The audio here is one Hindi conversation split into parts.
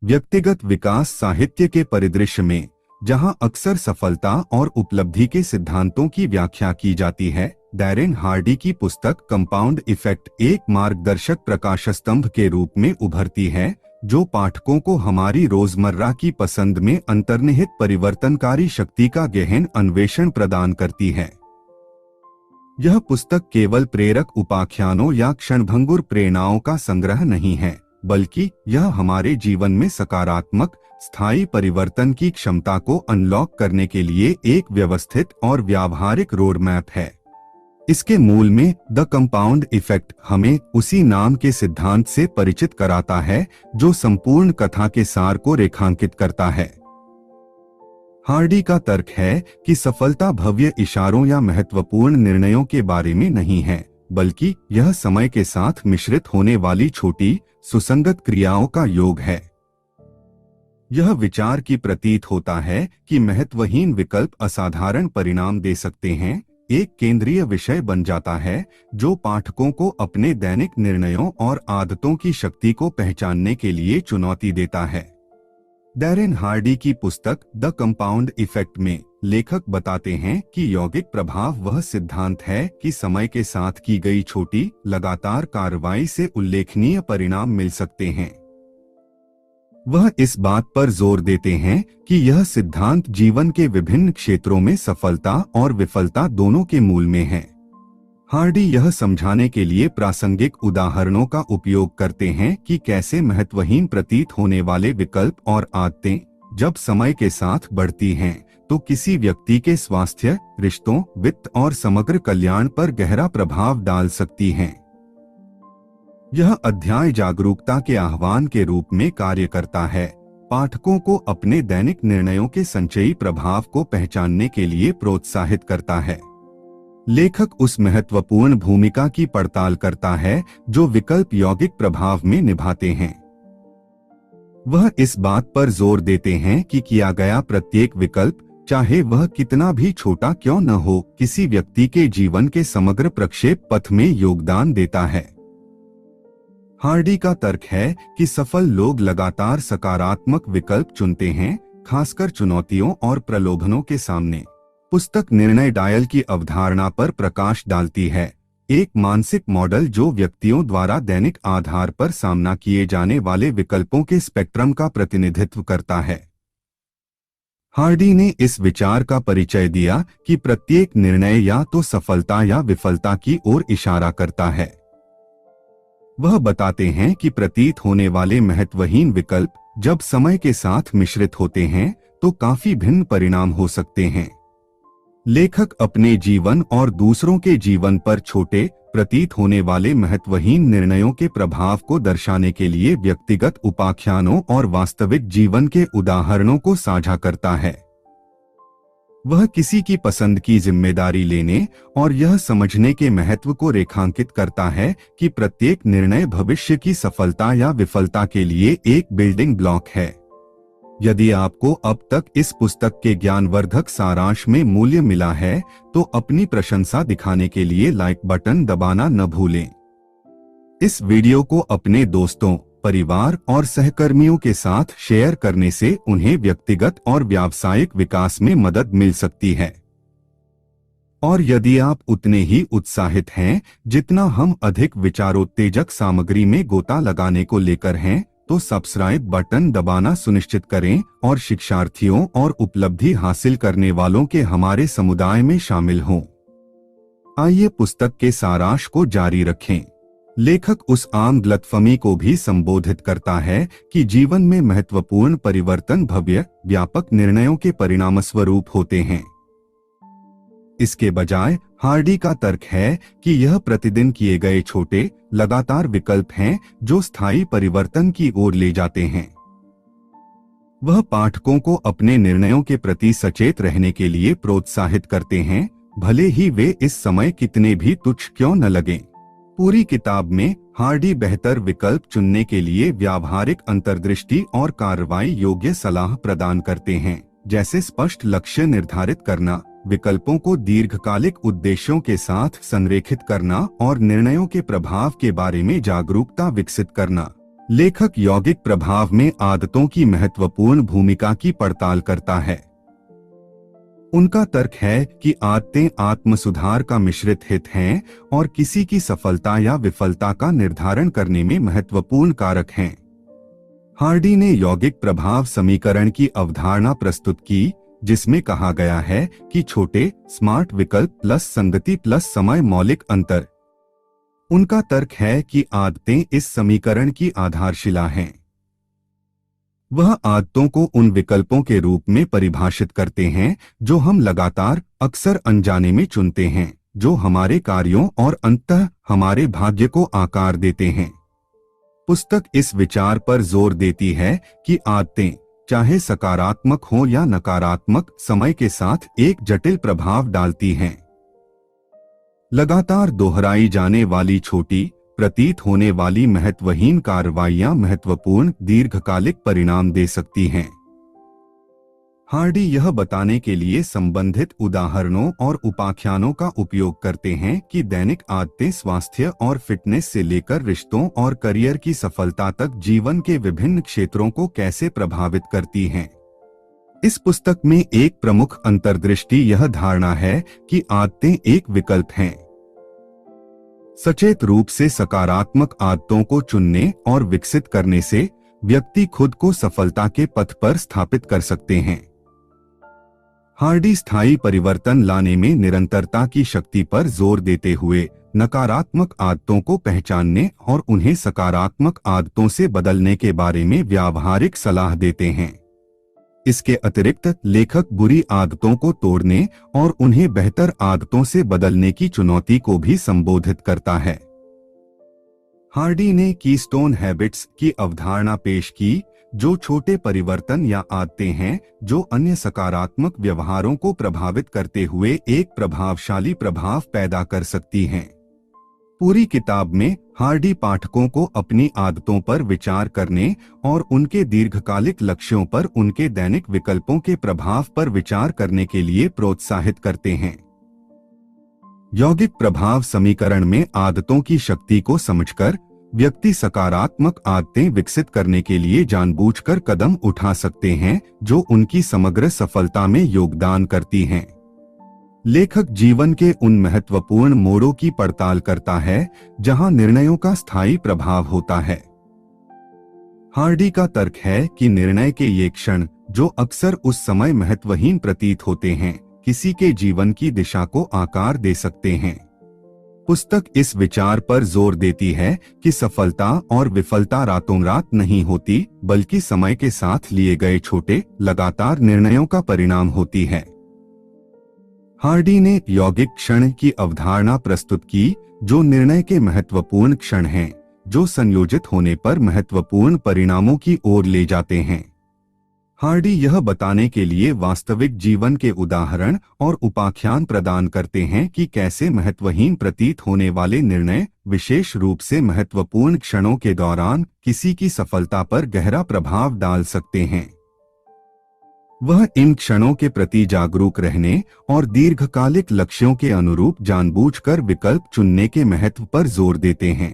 व्यक्तिगत विकास साहित्य के परिदृश्य में, जहां अक्सर सफलता और उपलब्धि के सिद्धांतों की व्याख्या की जाती है, डैरेन हार्डी की पुस्तक कंपाउंड इफेक्ट एक मार्गदर्शक प्रकाशस्तंभ के रूप में उभरती है, जो पाठकों को हमारी रोजमर्रा की पसंद में अंतर्निहित परिवर्तनकारी शक्ति का गहन अन्वेषण प्रदान करती है। यह पुस्तक केवल प्रेरक उपाख्यानों या क्षणभंगुर प्रेरणाओं का संग्रह नहीं है, बल्कि यह हमारे जीवन में सकारात्मक, स्थायी परिवर्तन की क्षमता को अनलॉक करने के लिए एक व्यवस्थित और व्यावहारिक रोडमैप है। इसके मूल में द कंपाउंड इफेक्ट हमें उसी नाम के सिद्धांत से परिचित कराता है जो संपूर्ण कथा के सार को रेखांकित करता है। हार्डी का तर्क है कि सफलता भव्य इशारों या महत्वपूर्ण निर्णयों के बारे में नहीं है, बल्कि यह समय के साथ मिश्रित होने वाली छोटी, सुसंगत क्रियाओं का योग है। यह विचार की प्रतीत होता है कि महत्वहीन विकल्प असाधारण परिणाम दे सकते हैं, एक केंद्रीय विषय बन जाता है जो पाठकों को अपने दैनिक निर्णयों और आदतों की शक्ति को पहचानने के लिए चुनौती देता है। डैरेन हार्डी की पुस्तक द कंपाउंड इफेक्ट में लेखक बताते हैं कि यौगिक प्रभाव वह सिद्धांत है कि समय के साथ की गई छोटी, लगातार कार्रवाई से उल्लेखनीय परिणाम मिल सकते हैं। वह इस बात पर जोर देते हैं कि यह सिद्धांत जीवन के विभिन्न क्षेत्रों में सफलता और विफलता दोनों के मूल में है। हार्डी यह समझाने के लिए प्रासंगिक उदाहरणों का उपयोग करते हैं कि कैसे महत्वहीन प्रतीत होने वाले विकल्प और आदतें, जब समय के साथ बढ़ती हैं, तो किसी व्यक्ति के स्वास्थ्य, रिश्तों, वित्त और समग्र कल्याण पर गहरा प्रभाव डाल सकती हैं। यह अध्याय जागरूकता के आह्वान के रूप में कार्य करता है, पाठकों को अपने दैनिक निर्णयों के संचयी प्रभाव को पहचानने के लिए प्रोत्साहित करता है। लेखक उस महत्वपूर्ण भूमिका की पड़ताल करता है जो विकल्प यौगिक प्रभाव में निभाते हैं। वह इस बात पर जोर देते हैं कि किया गया प्रत्येक विकल्प, चाहे वह कितना भी छोटा क्यों न हो, किसी व्यक्ति के जीवन के समग्र प्रक्षेप पथ में योगदान देता है। हार्डी का तर्क है कि सफल लोग लगातार सकारात्मक विकल्प चुनते हैं, खासकर चुनौतियों और प्रलोभनों के सामने। पुस्तक निर्णय डायल की अवधारणा पर प्रकाश डालती है, एक मानसिक मॉडल जो व्यक्तियों द्वारा दैनिक आधार पर सामना किए जाने वाले विकल्पों के स्पेक्ट्रम का प्रतिनिधित्व करता है। हार्डी ने इस विचार का परिचय दिया कि प्रत्येक निर्णय या तो सफलता या विफलता की ओर इशारा करता है। वह बताते हैं कि प्रतीत होने वाले महत्वहीन विकल्प जब समय के साथ मिश्रित होते हैं तो काफी भिन्न परिणाम हो सकते हैं। लेखक अपने जीवन और दूसरों के जीवन पर छोटे, प्रतीत होने वाले महत्वहीन निर्णयों के प्रभाव को दर्शाने के लिए व्यक्तिगत उपाख्यानों और वास्तविक जीवन के उदाहरणों को साझा करता है। वह किसी की पसंद की जिम्मेदारी लेने और यह समझने के महत्व को रेखांकित करता है कि प्रत्येक निर्णय भविष्य की सफलता या विफलता के लिए एक बिल्डिंग ब्लॉक है। यदि आपको अब तक इस पुस्तक के ज्ञानवर्धक सारांश में मूल्य मिला है, तो अपनी प्रशंसा दिखाने के लिए लाइक बटन दबाना न भूलें। इस वीडियो को अपने दोस्तों, परिवार और सहकर्मियों के साथ शेयर करने से उन्हें व्यक्तिगत और व्यावसायिक विकास में मदद मिल सकती है। और यदि आप उतने ही उत्साहित हैं जितना हम अधिक विचारोत्तेजक सामग्री में गोता लगाने को लेकर हैं, तो सब्सक्राइब बटन दबाना सुनिश्चित करें और शिक्षार्थियों और उपलब्धि हासिल करने वालों के हमारे समुदाय में शामिल हों। आइए पुस्तक के सारांश को जारी रखें। लेखक उस आम गलतफहमी को भी संबोधित करता है कि जीवन में महत्वपूर्ण परिवर्तन भव्य, व्यापक निर्णयों के परिणामस्वरूप होते हैं। इसके बजाय हार्डी का तर्क है कि यह प्रतिदिन किए गए छोटे, लगातार विकल्प हैं जो स्थायी परिवर्तन की ओर ले जाते हैं। वह पाठकों को अपने निर्णयों के प्रति सचेत रहने के लिए प्रोत्साहित करते हैं, भले ही वे इस समय कितने भी तुच्छ क्यों न लगें। पूरी किताब में हार्डी बेहतर विकल्प चुनने के लिए व्यावहारिक अंतर्दृष्टि और कार्रवाई योग्य सलाह प्रदान करते हैं, जैसे स्पष्ट लक्ष्य निर्धारित करना, विकल्पों को दीर्घकालिक उद्देश्यों के साथ संरेखित करना और निर्णयों के प्रभाव के बारे में जागरूकता विकसित करना। लेखक यौगिक प्रभाव में आदतों की महत्वपूर्ण भूमिका की पड़ताल करता है। उनका तर्क है कि आदतें आत्म सुधार का मिश्रित हित हैं और किसी की सफलता या विफलता का निर्धारण करने में महत्वपूर्ण कारक हैं। हार्डी ने यौगिक प्रभाव समीकरण की अवधारणा प्रस्तुत की, जिसमें कहा गया है कि छोटे स्मार्ट विकल्प प्लस संगति प्लस समय मौलिक अंतर। उनका तर्क है कि आदतें इस समीकरण की आधारशिला हैं। वह आदतों को उन विकल्पों के रूप में परिभाषित करते हैं जो हम लगातार अक्सर अनजाने में चुनते हैं, जो हमारे कार्यों और अंततः हमारे भाग्य को आकार देते हैं। पुस्तक इस विचार पर जोर देती है कि आदतें, चाहे सकारात्मक हो या नकारात्मक, समय के साथ एक जटिल प्रभाव डालती हैं। लगातार दोहराई जाने वाली छोटी प्रतीत होने वाली महत्वहीन कार्रवाइयां महत्वपूर्ण दीर्घकालिक परिणाम दे सकती हैं। हार्डी यह बताने के लिए संबंधित उदाहरणों और उपाख्यानों का उपयोग करते हैं कि दैनिक आदतें स्वास्थ्य और फिटनेस से लेकर रिश्तों और करियर की सफलता तक जीवन के विभिन्न क्षेत्रों को कैसे प्रभावित करती हैं। इस पुस्तक में एक प्रमुख अंतर्दृष्टि यह धारणा है कि आदतें एक विकल्प हैं। सचेत रूप से सकारात्मक आदतों को चुनने और विकसित करने से व्यक्ति खुद को सफलता के पथ पर स्थापित कर सकते हैं। हार्डी स्थायी परिवर्तन लाने में निरंतरता की शक्ति पर जोर देते हुए नकारात्मक आदतों को पहचानने और उन्हें सकारात्मक आदतों से बदलने के बारे में व्यावहारिक सलाह देते हैं। इसके अतिरिक्त लेखक बुरी आदतों को तोड़ने और उन्हें बेहतर आदतों से बदलने की चुनौती को भी संबोधित करता है। हार्डी ने कीस्टोन हैबिट्स की अवधारणा पेश की, जो छोटे परिवर्तन या आदतें हैं जो अन्य सकारात्मक व्यवहारों को प्रभावित करते हुए एक प्रभावशाली प्रभाव पैदा कर सकती हैं। पूरी किताब में हार्डी पाठकों को अपनी आदतों पर विचार करने और उनके दीर्घकालिक लक्ष्यों पर उनके दैनिक विकल्पों के प्रभाव पर विचार करने के लिए प्रोत्साहित करते हैं। यौगिक प्रभाव समीकरण में आदतों की शक्ति को समझकर व्यक्ति सकारात्मक आदतें विकसित करने के लिए जानबूझकर कदम उठा सकते हैं जो उनकी समग्र सफलता में योगदान करती हैं। लेखक जीवन के उन महत्वपूर्ण मोड़ों की पड़ताल करता है जहां निर्णयों का स्थायी प्रभाव होता है। हार्डी का तर्क है कि निर्णय के ये क्षण, जो अक्सर उस समय महत्वहीन प्रतीत होते हैं, किसी के जीवन की दिशा को आकार दे सकते हैं। पुस्तक इस विचार पर जोर देती है कि सफलता और विफलता रातों रात नहीं होती, बल्कि समय के साथ लिए गए छोटे लगातार निर्णयों का परिणाम होती है। हार्डी ने यौगिक क्षण की अवधारणा प्रस्तुत की, जो निर्णय के महत्वपूर्ण क्षण हैं, जो संयोजित होने पर महत्वपूर्ण परिणामों की ओर ले जाते हैं। हार्डी यह बताने के लिए वास्तविक जीवन के उदाहरण और उपाख्यान प्रदान करते हैं कि कैसे महत्वहीन प्रतीत होने वाले निर्णय, विशेष रूप से महत्वपूर्ण क्षणों के दौरान, किसी की सफलता पर गहरा प्रभाव डाल सकते हैं। वह इन क्षणों के प्रति जागरूक रहने और दीर्घकालिक लक्ष्यों के अनुरूप जानबूझकर विकल्प चुनने के महत्व पर जोर देते हैं।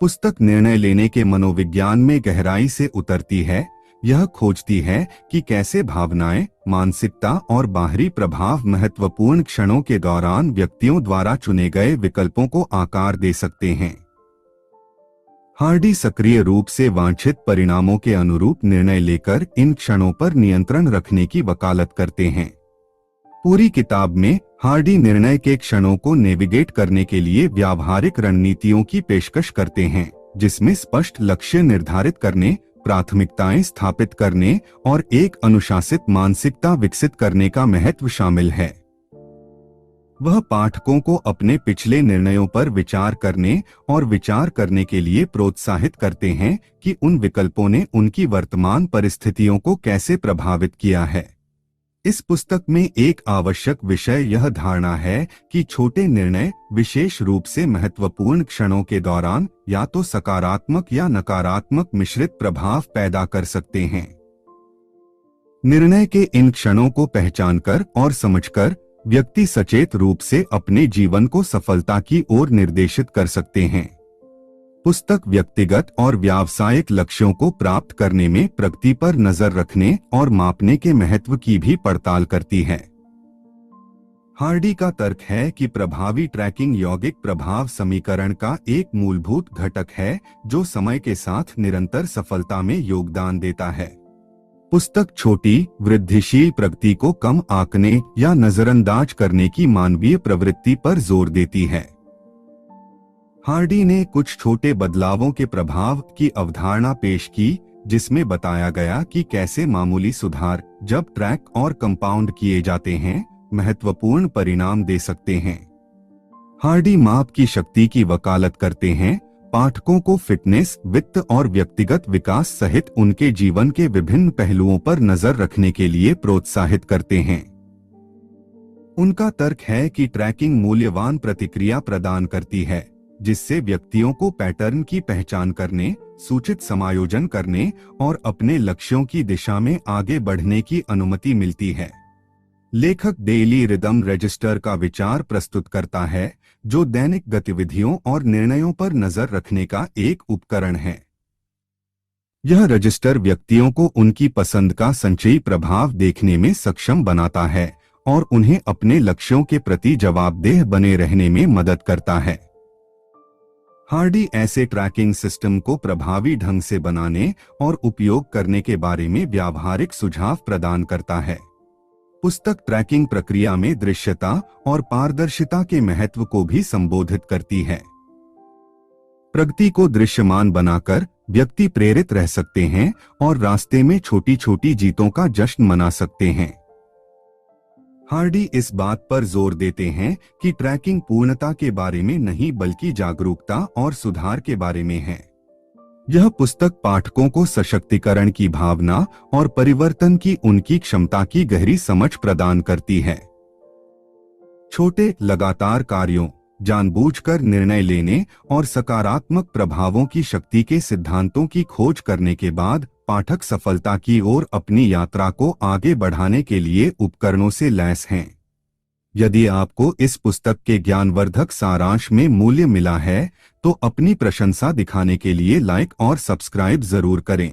पुस्तक निर्णय लेने के मनोविज्ञान में गहराई से उतरती है। यह खोजती है कि कैसे भावनाएं, मानसिकता और बाहरी प्रभाव महत्वपूर्ण क्षणों के दौरान व्यक्तियों द्वारा चुने गए विकल्पों को आकार दे सकते हैं। हार्डी सक्रिय रूप से वांछित परिणामों के अनुरूप निर्णय लेकर इन क्षणों पर नियंत्रण रखने की वकालत करते हैं। पूरी किताब में हार्डी निर्णय के क्षणों को नेविगेट करने के लिए व्यावहारिक रणनीतियों की पेशकश करते हैं, जिसमें स्पष्ट लक्ष्य निर्धारित करने, प्राथमिकताएं स्थापित करने और एक अनुशासित मानसिकता विकसित करने का महत्व शामिल है। वह पाठकों को अपने पिछले निर्णयों पर विचार करने और विचार करने के लिए प्रोत्साहित करते हैं कि उन विकल्पों ने उनकी वर्तमान परिस्थितियों को कैसे प्रभावित किया है। इस पुस्तक में एक आवश्यक विषय यह धारणा है कि छोटे निर्णय, विशेष रूप से महत्वपूर्ण क्षणों के दौरान, या तो सकारात्मक या नकारात्मक मिश्रित प्रभाव पैदा कर सकते हैं। निर्णय के इन क्षणों को पहचानकर और समझकर व्यक्ति सचेत रूप से अपने जीवन को सफलता की ओर निर्देशित कर सकते हैं। पुस्तक व्यक्तिगत और व्यावसायिक लक्ष्यों को प्राप्त करने में प्रगति पर नजर रखने और मापने के महत्व की भी पड़ताल करती है। हार्डी का तर्क है कि प्रभावी ट्रैकिंग यौगिक प्रभाव समीकरण का एक मूलभूत घटक है जो समय के साथ निरंतर सफलता में योगदान देता है। पुस्तक छोटी, वृद्धिशील प्रगति को कम आंकने या नजरअंदाज करने की मानवीय प्रवृत्ति पर जोर देती है। हार्डी ने कुछ छोटे बदलावों के प्रभाव की अवधारणा पेश की, जिसमें बताया गया कि कैसे मामूली सुधार, जब ट्रैक और कंपाउंड किए जाते हैं, महत्वपूर्ण परिणाम दे सकते हैं। हार्डी माप की शक्ति की वकालत करते हैं, पाठकों को फिटनेस, वित्त और व्यक्तिगत विकास सहित उनके जीवन के विभिन्न पहलुओं पर नजर रखने के लिए प्रोत्साहित करते हैं। उनका तर्क है कि ट्रैकिंग मूल्यवान प्रतिक्रिया प्रदान करती है, जिससे व्यक्तियों को पैटर्न की पहचान करने, सूचित समायोजन करने और अपने लक्ष्यों की दिशा में आगे बढ़ने की अनुमति मिलती है। लेखक डेली रिदम रजिस्टर का विचार प्रस्तुत करता है, जो दैनिक गतिविधियों और निर्णयों पर नजर रखने का एक उपकरण है। यह रजिस्टर व्यक्तियों को उनकी पसंद का संचयी प्रभाव देखने में सक्षम बनाता है और उन्हें अपने लक्ष्यों के प्रति जवाबदेह बने रहने में मदद करता है। हार्डी ऐसे ट्रैकिंग सिस्टम को प्रभावी ढंग से बनाने और उपयोग करने के बारे में व्यावहारिक सुझाव प्रदान करता है। पुस्तक ट्रैकिंग प्रक्रिया में दृश्यता और पारदर्शिता के महत्व को भी संबोधित करती है। प्रगति को दृश्यमान बनाकर व्यक्ति प्रेरित रह सकते हैं और रास्ते में छोटी छोटी जीतों का जश्न मना सकते हैं। हार्डी इस बात पर जोर देते हैं कि ट्रैकिंग पूर्णता के बारे में नहीं बल्कि जागरूकता और सुधार के बारे में है। यह पुस्तक पाठकों को सशक्तिकरण की भावना और परिवर्तन की उनकी क्षमता की गहरी समझ प्रदान करती है। छोटे, लगातार कार्यों, जानबूझकर निर्णय लेने और सकारात्मक प्रभावों की शक्ति के सिद्धांतों की खोज करने के बाद पाठक सफलता की ओर अपनी यात्रा को आगे बढ़ाने के लिए उपकरणों से लैस हैं। यदि आपको इस पुस्तक के ज्ञानवर्धक सारांश में मूल्य मिला है, तो अपनी प्रशंसा दिखाने के लिए लाइक और सब्सक्राइब जरूर करें।